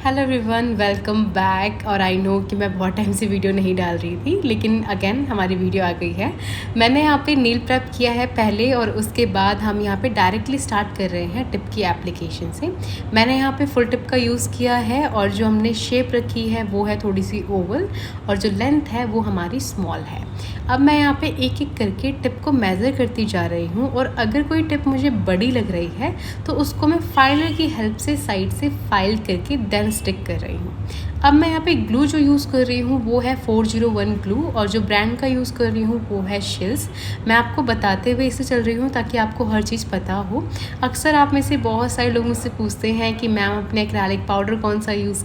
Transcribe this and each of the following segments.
Hello everyone, welcome back. और I know कि मैं बहुत टाइम से वीडियो नहीं डाल रही थी, लेकिन अगेन हमारी वीडियो आ गई है। मैंने यहाँ पे नील प्रेप किया है पहले, और उसके बाद हम यहाँ पे डायरेक्टली स्टार्ट कर रहे हैं टिप की एप्लीकेशन से। मैंने यहाँ पे फुल टिप का यूज़ किया है, और जो हमने शेप रखी है वो है थोड़ी सी ओवल, और जो लेंथ है वो हमारी स्मॉल है। अब मैं यहाँ पे एक एक करके टिप को मेज़र करती जा रही हूँ, और अगर कोई टिप मुझे बड़ी लग रही है तो उसको मैं फाइलर की हेल्प से साइड से फाइल करके देन स्टिक कर रही हूँ। अब मैं यहाँ पे ग्लू जो यूज़ कर रही हूँ वो है 401 ग्लू, और जो ब्रांड का यूज़ कर रही हूँ वो है शिल्स। मैं आपको बताते हुए इसे चल रही हूँ ताकि आपको हर चीज़ पता हो। अक्सर आप में से बहुत सारे लोग मुझसे पूछते हैं कि मैम अपने एक्रेलिक पाउडर कौन सा यूज़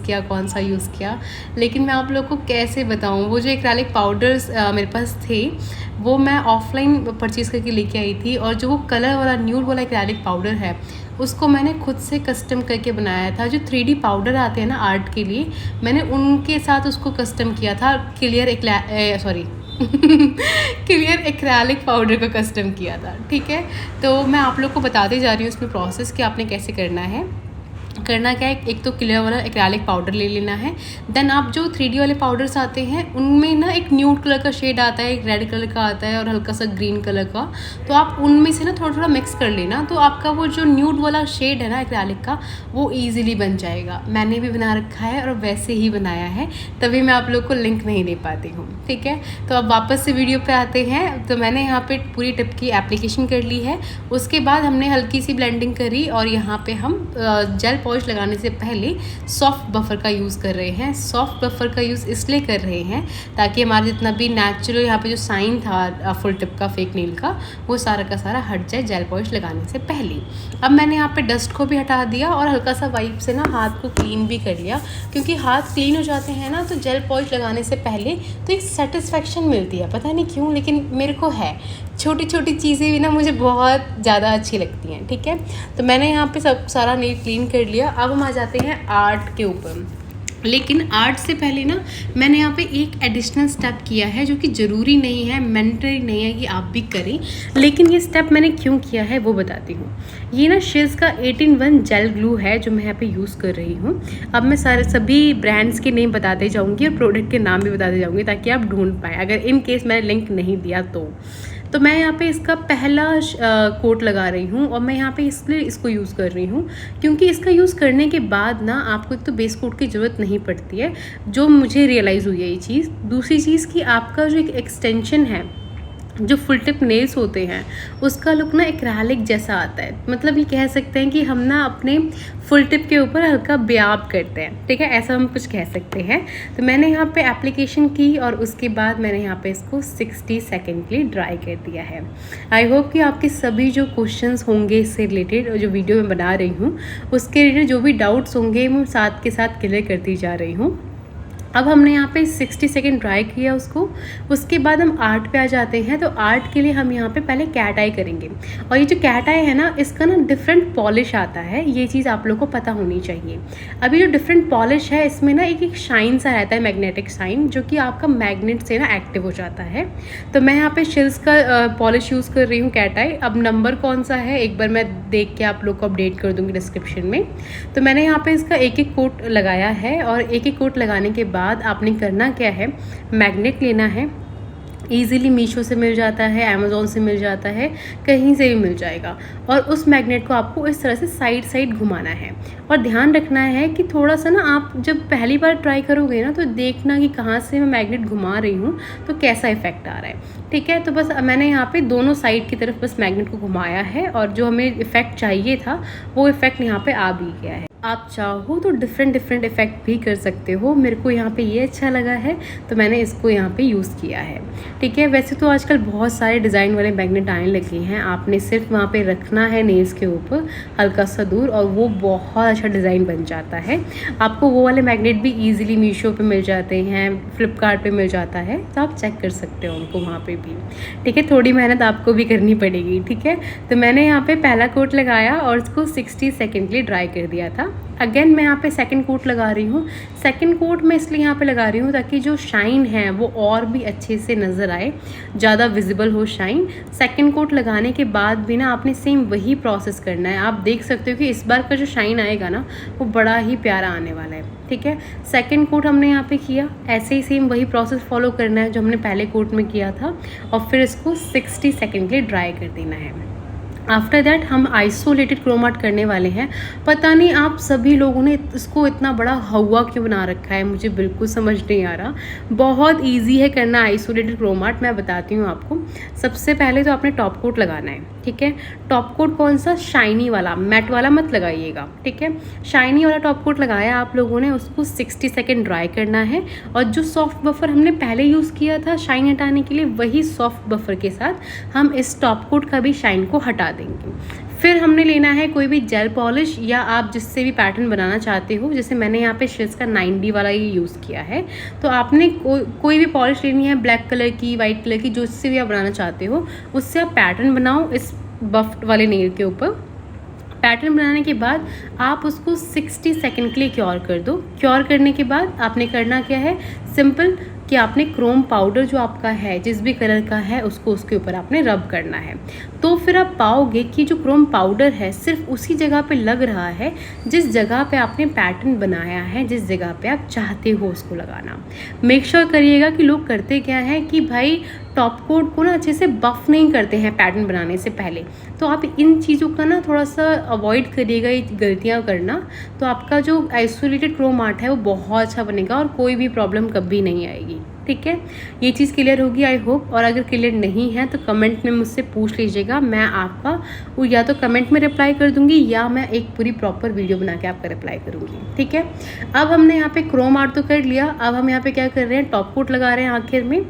किया, लेकिन मैं आप लोग को कैसे बताऊँ। वो जो एक्रेलिक पाउडर्स मेरे पास थे वो मैं ऑफलाइन परचेज़ करके लेके आई थी, और जो वो कलर वाला न्यूड वाला एक्रेलिक पाउडर है उसको मैंने खुद से कस्टम करके बनाया था। जो 3D पाउडर आते हैं ना आर्ट के लिए, मैंने उनके साथ उसको कस्टम किया था। क्लियर एक्रेलिक पाउडर का कस्टम किया था। ठीक है, तो मैं आप लोग को बताते जा रही हूँ इसमें प्रोसेस कि आपने कैसे करना है। करना क्या है, एक तो क्लियर वाला एक्रेलिक पाउडर ले लेना है। देन आप जो 3D वाले पाउडर्स आते हैं उनमें ना एक न्यूड कलर का शेड आता है, एक रेड कलर का आता है, और हल्का सा ग्रीन कलर का। तो आप उनमें से ना थोड़ा थोड़ा मिक्स कर लेना, तो आपका वो जो न्यूड वाला शेड है ना एक्रेलिक का, वो ईजिली बन जाएगा। मैंने भी बना रखा है और वैसे ही बनाया है, तभी मैं आप लोग को लिंक नहीं दे पाती हूँ। ठीक है, तो अब वापस से वीडियो पे आते हैं। तो मैंने यहाँ पे पूरी टिप की एप्लीकेशन कर ली है। उसके बाद हमने हल्की सी ब्लेंडिंग करी, और यहाँ पे हम जेल पॉलिश लगाने से पहले सॉफ्ट बफर का यूज़ कर रहे हैं। सॉफ्ट बफर का यूज़ इसलिए कर रहे हैं ताकि हमारा जितना भी नेचुरल यहाँ पे जो साइन था फुल टिप का फेक नील का, वो सारा का सारा हट जाए जेल पॉलिश लगाने से पहले। अब मैंने यहाँ पे डस्ट को भी हटा दिया, और हल्का सा वाइप से ना हाथ को क्लीन भी कर लिया, क्योंकि हाथ क्लीन हो जाते हैं ना तो जेल पॉलिश लगाने से पहले तो एक सेटिस्फेक्शन मिलती है। पता नहीं क्यों, लेकिन मेरे को है। छोटी छोटी चीज़ें भी ना मुझे बहुत ज़्यादा अच्छी लगती हैं। ठीक है, तो मैंने यहाँ पे सब सारा नील क्लीन कर लिया। अब हम आ जाते हैं आर्ट के ऊपर। लेकिन आर्ट से पहले ना मैंने यहाँ पे एक एडिशनल स्टेप किया है, जो कि ज़रूरी नहीं है, मैंडेटरी नहीं है कि आप भी करें, लेकिन ये स्टेप मैंने क्यों किया है वो बताती हूँ। ये ना शिल्स का 18-1 जेल ग्लू है जो मैं यहाँ पे यूज़ कर रही हूँ। अब मैं सभी ब्रांड्स के नेम बताते जाऊँगी और प्रोडक्ट के नाम भी बताते जाऊँगी, ताकि आप ढूंढ पाएँ अगर इन केस मैंने लिंक नहीं दिया तो मैं यहाँ पे इसका पहला कोट लगा रही हूँ, और मैं यहाँ पे इसलिए इसको यूज़ कर रही हूँ क्योंकि इसका यूज़ करने के बाद ना आपको एक तो बेस कोट की ज़रूरत नहीं पड़ती है, जो मुझे रियलाइज़ हुई है ये चीज़। दूसरी चीज़ कि आपका जो एक एक्सटेंशन है, जो फुल टिप नेल्स होते हैं, उसका लुक ना एक्रेलिक जैसा आता है। मतलब ये कह सकते हैं कि हम ना अपने फुल टिप के ऊपर हल्का ब्याब करते हैं। ठीक है, ऐसा हम कुछ कह सकते हैं। तो मैंने यहाँ पे एप्लीकेशन की, और उसके बाद मैंने यहाँ पे इसको 60 सेकेंड के लिए ड्राई कर दिया है। आई होप कि आपके सभी जो क्वेश्चंस होंगे इससे रिलेटेड, जो वीडियो मैं बना रही हूँ उसके रिलेटेड जो भी डाउट्स होंगे मैं साथ के साथ क्लियर करती जा रही हूँ। अब हमने यहाँ पे 60 सेकेंड ड्राई किया उसको। उसके बाद हम आर्ट पे आ जाते हैं। तो आर्ट के लिए हम यहाँ पे पहले कैट आई करेंगे, और ये जो कैट आई है ना, इसका ना डिफरेंट पॉलिश आता है। ये चीज़ आप लोग को पता होनी चाहिए। अभी जो डिफरेंट पॉलिश है इसमें ना एक शाइन सा रहता है, मैग्नेटिक साइन, जो कि आपका मैग्नेट से ना एक्टिव हो जाता है। तो मैं यहाँ पे शिल्स का पॉलिश यूज़ कर रही हूँ, कैट आई। अब नंबर कौन सा है एक बार मैं देख के आप लोग को अपडेट कर दूँगी डिस्क्रिप्शन में। तो मैंने यहाँ पे इसका एक एक कोट लगाया है, और एक एक कोट लगाने के बाद आपने करना क्या है, मैग्नेट लेना है। ईज़िली मीशो से मिल जाता है, अमेज़ॉन से मिल जाता है, कहीं से भी मिल जाएगा। और उस मैग्नेट को आपको इस तरह से साइड साइड घुमाना है, और ध्यान रखना है कि थोड़ा सा ना आप जब पहली बार ट्राई करोगे ना तो देखना कि कहाँ से मैं मैग्नेट घुमा रही हूँ तो कैसा इफेक्ट आ रहा है। ठीक है, तो बस मैंने यहाँ पे दोनों साइड की तरफ बस मैग्नेट को घुमाया है, और जो हमें इफ़ेक्ट चाहिए था वो इफ़ेक्ट यहाँ पे आ भी गया है। आप चाहो तो डिफरेंट इफ़ेक्ट भी कर सकते हो। मेरे को यहाँ पे ये अच्छा लगा है तो मैंने इसको यहाँ पे यूज़ किया है। ठीक है, वैसे तो आजकल बहुत सारे डिज़ाइन वाले मैग्नेट आने लगे हैं। आपने सिर्फ वहाँ पे रखना है नेल्स के ऊपर हल्का सा दूर, और वो बहुत अच्छा डिज़ाइन बन जाता है। आपको वो वाले मैग्नेट भी ईजिली मीशो पे मिल जाते हैं, फ्लिपकार्ट पे मिल जाता है, तो आप चेक कर सकते हो उनको वहाँ पे भी। ठीक है, थोड़ी मेहनत आपको भी करनी पड़ेगी। ठीक है, तो मैंने यहाँ पे पहला कोट लगाया और उसको 60 सेकेंड के लिए ड्राई कर दिया था। अगेन मैं यहाँ पे सेकंड कोट लगा रही हूँ। सेकंड कोट मैं इसलिए यहाँ पे लगा रही हूँ ताकि जो शाइन है वो और भी अच्छे से नज़र आए, ज़्यादा विजिबल हो शाइन। सेकंड कोट लगाने के बाद भी ना आपने सेम वही प्रोसेस करना है। आप देख सकते हो कि इस बार का जो शाइन आएगा ना वो बड़ा ही प्यारा आने वाला है, ठीक है। सेकंड कोट हमने यहाँ पे किया, ऐसे ही सेम वही प्रोसेस फॉलो करना है जो हमने पहले कोट में किया था, और फिर इसको 60 सेकेंड के लिए ड्राई कर देना है। आफ्टर दैट हम आइसोलेटेड क्रोम आर्ट करने वाले हैं। पता नहीं आप सभी लोगों ने इसको इतना बड़ा हवा क्यों बना रखा है, मुझे बिल्कुल समझ नहीं आ रहा। बहुत इजी है करना आइसोलेटेड क्रोम आर्ट, मैं बताती हूँ आपको। सबसे पहले तो आपने टॉप कोट लगाना है, ठीक है। टॉप कोट कौन सा, शाइनी वाला, मैट वाला मत लगाइएगा, ठीक है। शाइनी वाला टॉप कोट लगाया आप लोगों ने, उसको 60 सेकेंड ड्राई करना है। और जो सॉफ्ट बफर हमने पहले यूज़ किया था शाइन हटाने के लिए, वही सॉफ्ट बफर के साथ हम इस टॉप कोट का भी शाइन को हटा देंगे। फिर हमने लेना है कोई भी जेल पॉलिश, या आप जिससे भी पैटर्न बनाना चाहते हो। जैसे मैंने यहाँ पे शिल्स का 9D वाला ये यूज़ किया है, तो आपने कोई भी पॉलिश लेनी है, ब्लैक कलर की, वाइट कलर की, जो जिससे भी आप बनाना चाहते हो उससे आप पैटर्न बनाओ इस बफ्ट वाले नेल के ऊपर। पैटर्न बनाने के बाद आप उसको 60 सेकेंड के लिए क्योर कर दो। क्योर करने के बाद आपने करना क्या है, सिंपल कि आपने क्रोम पाउडर जो आपका है जिस भी कलर का है उसको उसके ऊपर आपने रब करना है। तो फिर आप पाओगे कि जो क्रोम पाउडर है सिर्फ उसी जगह पे लग रहा है जिस जगह पे आपने पैटर्न बनाया है, जिस जगह पे आप चाहते हो उसको लगाना। मेक श्योर करिएगा कि लोग करते क्या है कि भाई टॉप कोट को ना अच्छे से बफ़ नहीं करते हैं पैटर्न बनाने से पहले। तो आप इन चीज़ों का ना थोड़ा सा अवॉइड करिएगा, ये गलतियाँ करना। तो आपका जो आइसोलेटेड क्रोम आर्ट है वो बहुत अच्छा बनेगा और कोई भी प्रॉब्लम कभी नहीं आएगी, ठीक है। ये चीज़ क्लियर होगी आई होप। और अगर क्लियर नहीं है तो कमेंट में मुझसे पूछ लीजिएगा, मैं आपका वो या तो कमेंट में रिप्लाई कर दूंगी या मैं एक पूरी प्रॉपर वीडियो बना के आपका रिप्लाई करूंगी, ठीक है। अब हमने यहाँ पे क्रोम आर्ट तो कर लिया, अब हम यहाँ पे क्या कर रहे हैं, टॉप कोट लगा रहे हैं आखिर में।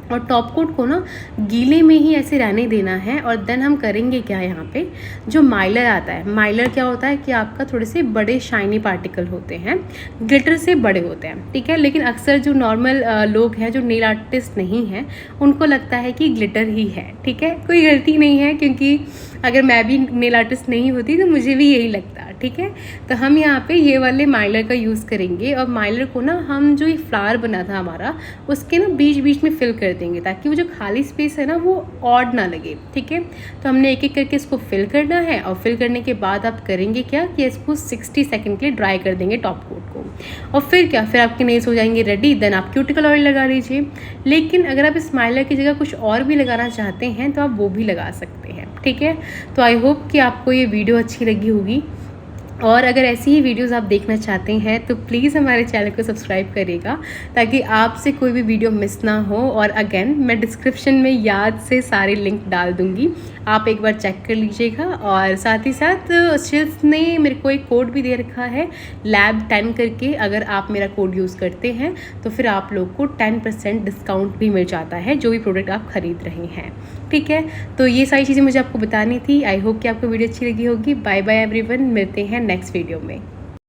और टॉप कोट को ना गीले में ही ऐसे रहने देना है। और देन हम करेंगे क्या, यहाँ पे जो माइलर आता है, माइलर क्या होता है कि आपका थोड़े से बड़े शाइनी पार्टिकल होते हैं, ग्लिटर से बड़े होते हैं, ठीक है। लेकिन अक्सर जो नॉर्मल लोग हैं जो नेल आर्टिस्ट नहीं हैं उनको लगता है कि ग्लिटर ही है, ठीक है। कोई गलती नहीं है, क्योंकि अगर मैं भी नेल आर्टिस्ट नहीं होती तो मुझे भी यही लगता, ठीक है। तो हम यहाँ पे ये वाले माइलर का यूज़ करेंगे। और माइलर को ना हम जो ये फ्लावर बना था हमारा उसके ना बीच बीच में फिल कर देंगे ताकि वो जो खाली स्पेस है ना वो ऑड ना लगे, ठीक है। तो हमने एक एक करके इसको फिल करना है। और फिल करने के बाद आप करेंगे क्या कि इसको 60 सेकेंड के लिए ड्राई कर देंगे टॉप कोट को। और फिर क्या, फिर आपके नेल्स हो जाएंगे रेडी। देन आप क्यूटिकल ऑयल लगा लीजिए। लेकिन अगर आप इस माइलर की जगह कुछ और भी लगाना चाहते हैं तो आप वो भी लगा सकते हैं, ठीक है। तो आई होप कि आपको ये वीडियो अच्छी लगी होगी। और अगर ऐसी ही वीडियोस आप देखना चाहते हैं तो प्लीज़ हमारे चैनल को सब्सक्राइब करिएगा ताकि आपसे कोई भी वीडियो मिस ना हो। और अगेन मैं डिस्क्रिप्शन में याद से सारे लिंक डाल दूँगी, आप एक बार चेक कर लीजिएगा। और साथ ही साथ शिल्स ने मेरे को एक कोड भी दे रखा है लैब 10 करके। अगर आप मेरा कोड यूज़ करते हैं तो फिर आप लोग को 10% डिस्काउंट भी मिल जाता है जो भी प्रोडक्ट आप ख़रीद रहे हैं, ठीक है। तो ये सारी चीज़ें मुझे आपको बतानी थी। आई होप कि आपको वीडियो अच्छी लगी होगी। बाय बाय एवरीवन, मिलते हैं नेक्स्ट वीडियो में।